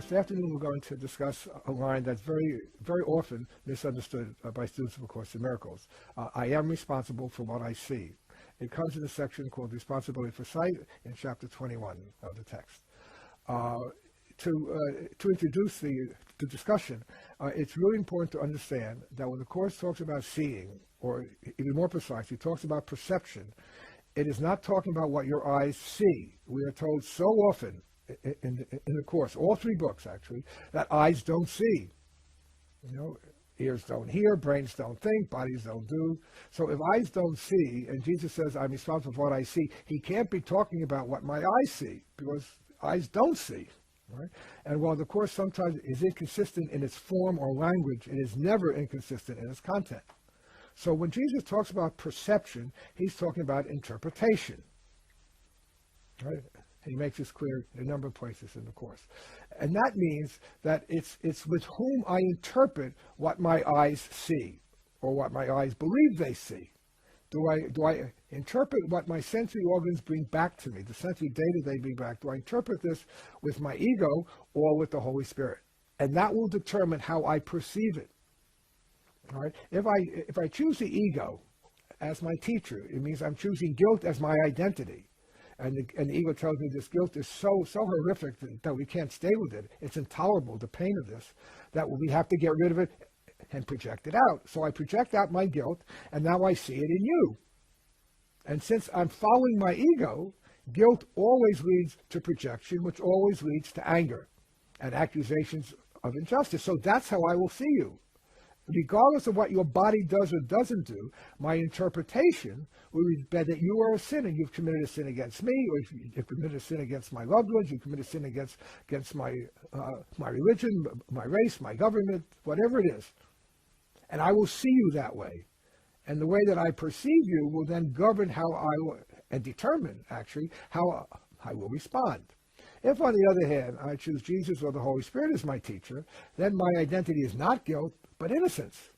This afternoon we're going to discuss a line that's very, very often misunderstood by students of A Course in Miracles. I am responsible for what I see. It comes in a section called Responsibility for Sight in chapter 21 of the text. To introduce the discussion, it's really important to understand that when the Course talks about seeing, or even more precisely, talks about perception, it is not talking about what your eyes see. We are told so often in the Course, all three books actually, that eyes don't see. You know, ears don't hear, brains don't think, bodies don't do. So if eyes don't see, and Jesus says, I'm responsible for what I see, he can't be talking about what my eyes see, because eyes don't see. Right? And while the Course sometimes is inconsistent in its form or language, it is never inconsistent in its content. So when Jesus talks about perception, he's talking about interpretation. Right? He makes this clear in a number of places in the Course. And that means that it's with whom I interpret what my eyes see, or what my eyes believe they see. Do I interpret what my sensory organs bring back to me, the sensory data they bring back? Do I interpret this with my ego or with the Holy Spirit? And that will determine how I perceive it. All right? If I choose the ego as my teacher, it means I'm choosing guilt as my identity. And the ego tells me this guilt is so horrific that we can't stay with it. It's intolerable, the pain of this, that we have to get rid of it and project it out. So I project out my guilt, and now I see it in you. And since I'm following my ego, guilt always leads to projection, which always leads to anger and accusations of injustice. So that's how I will see you. Regardless of what your body does or doesn't do, my interpretation will be that you are a sinner. You've committed a sin against me, or you've committed a sin against my loved ones. You've committed a sin against my religion, my race, my government, whatever it is. And I will see you that way. And the way that I perceive you will then govern and determine, actually, how I will respond. If, on the other hand, I choose Jesus or the Holy Spirit as my teacher, then my identity is not guilt, but innocence.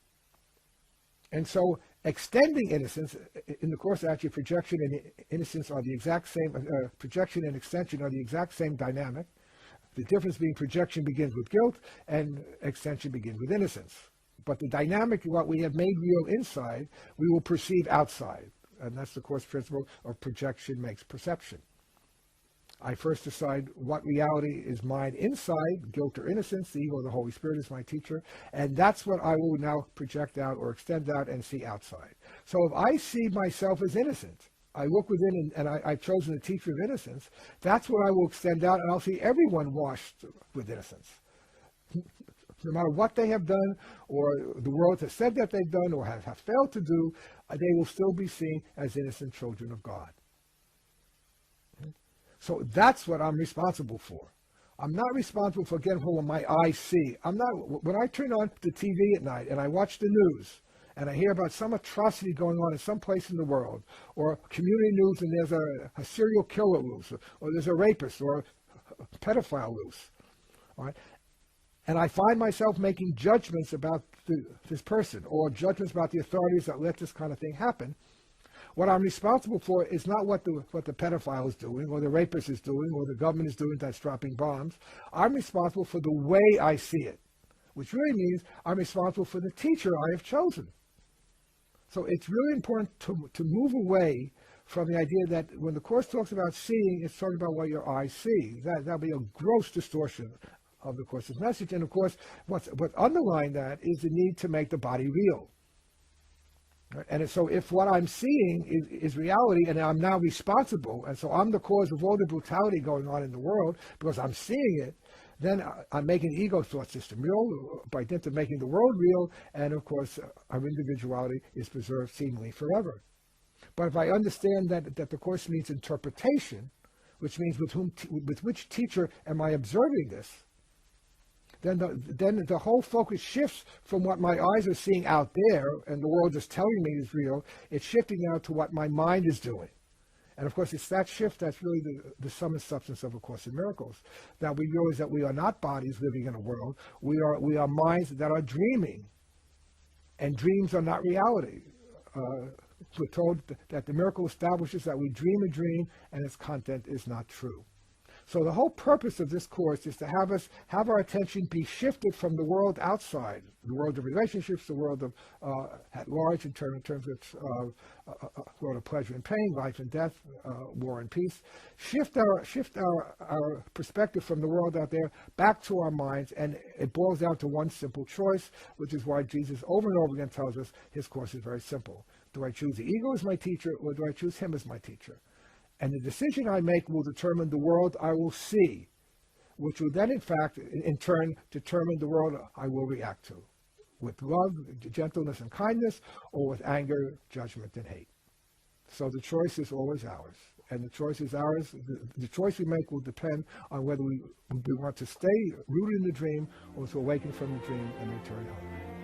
And so extending innocence, in the Course actually projection and innocence are the exact same, projection and extension are the exact same dynamic. The difference being projection begins with guilt and extension begins with innocence. But the dynamic, what we have made real inside, we will perceive outside. And that's the Course principle of projection makes perception. I first decide what reality is mine inside, guilt or innocence. The ego or the Holy Spirit is my teacher. And that's what I will now project out or extend out and see outside. So if I see myself as innocent, I look within and I've chosen the teacher of innocence, that's what I will extend out, and I'll see everyone washed with innocence. No matter what they have done, or the world has said that they've done, or have failed to do, they will still be seen as innocent children of God. So that's what I'm responsible for. I'm not responsible for getting what my eyes see. When I turn on the TV at night and I watch the news and I hear about some atrocity going on in some place in the world, or community news and there's a serial killer loose, or there's a rapist or a pedophile loose, all right? And I find myself making judgments about this person, or judgments about the authorities that let this kind of thing happen. What I'm responsible for is not what the pedophile is doing, or the rapist is doing, or the government is doing that's dropping bombs. I'm responsible for the way I see it, which really means I'm responsible for the teacher I have chosen. So it's really important to move away from the idea that when the Course talks about seeing, it's talking about what your eyes see. That'll be a gross distortion of the Course's message. And of course, what's underlying that is the need to make the body real. Right? And so if what I'm seeing is reality, and I'm now responsible, and so I'm the cause of all the brutality going on in the world because I'm seeing it, then I'm making the ego thought system real by dint of making the world real, and of course our individuality is preserved seemingly forever. But if I understand that the Course means interpretation, which means with which teacher am I observing this, then the whole focus shifts from what my eyes are seeing out there and the world is telling me is real. It's shifting now to what my mind is doing. And of course, it's that shift that's really the sum and substance of A Course in Miracles. That we realize that we are not bodies living in a world. We are minds that are dreaming. And dreams are not reality. We're told that the miracle establishes that we dream a dream and its content is not true. So the whole purpose of this course is to have our attention be shifted from the world outside, the world of relationships, the world of at large in terms of world of pleasure and pain, life and death, war and peace. Shift our perspective from the world out there back to our minds, and it boils down to one simple choice, which is why Jesus over and over again tells us his course is very simple. Do I choose the ego as my teacher, or do I choose him as my teacher? And the decision I make will determine the world I will see, which will then, in fact, in turn, determine the world I will react to, with love, gentleness, and kindness, or with anger, judgment, and hate. So the choice is always ours. And the choice is ours. The choice we make will depend on whether we want to stay rooted in the dream or to awaken from the dream and return home.